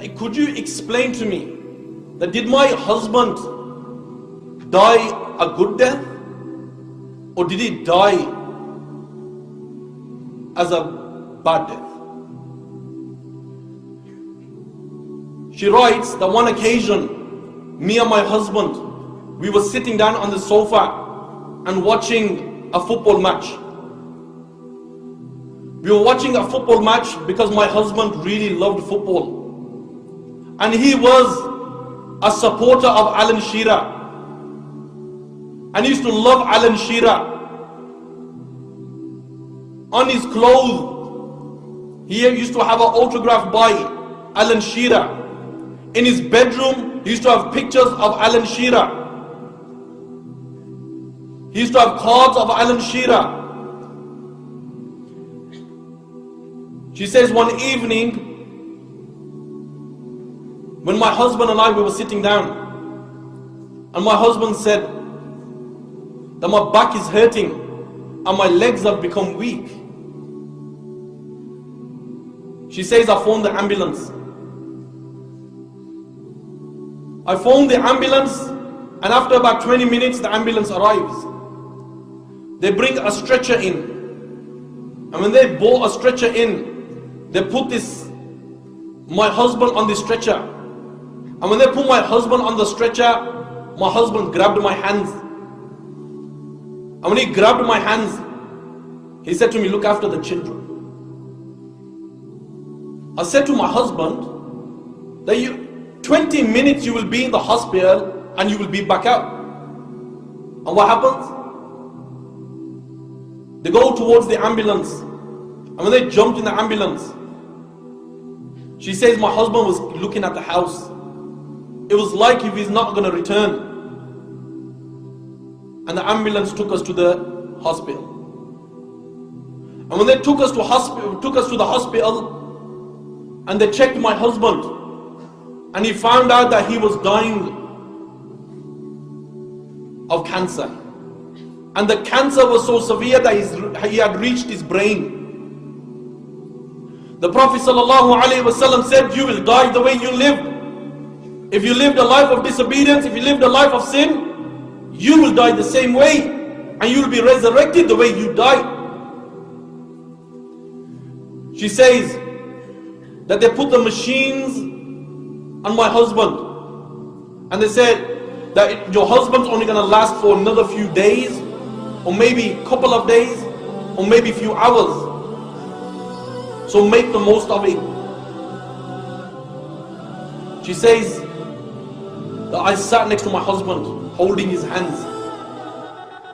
that, could you explain to me that did my husband die a good death, or did he die as a bad death? She writes that one occasion, me and my husband, we were sitting down on the sofa and watching a football match. We were watching a football match because my husband really loved football. And he was a supporter of Alan Shearer. And he used to love Alan Shearer. On his clothes, he used to have an autograph by Alan Shearer. In his bedroom, he used to have pictures of Alan Shearer. He used to have cards of Alan Shearer. She says one evening, when my husband and I we were sitting down, and my husband said that my back is hurting and my legs have become weak. She says, I phoned the ambulance. I phoned the ambulance, and after about 20 minutes the ambulance arrives. They bring a stretcher in, and when they brought a stretcher in, they put my husband on the stretcher. And when they put my husband on the stretcher, my husband grabbed my hands. And when he grabbed my hands, he said to me, look after the children. I said to my husband that 20 minutes you will be in the hospital and you will be back out. And what happens? They go towards the ambulance. And when they jumped in the ambulance, she says my husband was looking at the house. It was like if he's not going to return. And the ambulance took us to the hospital. And when they took us to the hospital, and they checked my husband, and he found out that he was dying of cancer. And the cancer was so severe that he had reached his brain. The Prophet ﷺ said, you will die the way you lived. If you lived a life of disobedience, if you lived a life of sin, you will die the same way, and you will be resurrected the way you died. She says that they put the machines on my husband, and they said that your husband's only going to last for another few days, or maybe a couple of days, or maybe a few hours. So make the most of it. She says that I sat next to my husband, holding his hands,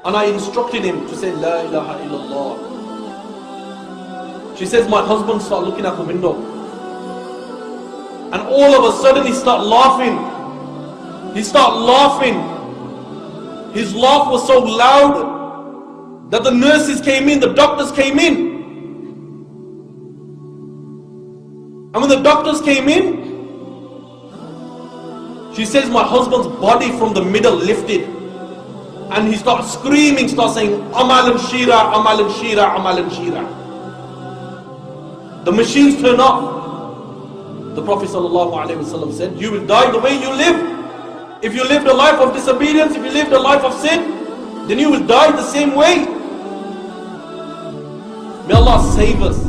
and I instructed him to say La ilaha illallah. She says my husband started looking at the window, and all of a sudden he started laughing. He started laughing. His laugh was so loud that the nurses came in, the doctors came in. And when the doctors came in, she says my husband's body from the middle lifted, and he started screaming, started saying, Amal and Shira, Amal and Shira, Amal and Shira. The machines turn off. The Prophet ﷺ said, you will die the way you live. If you lived a life of disobedience, if you lived a life of sin, then you will die the same way. May Allah save us.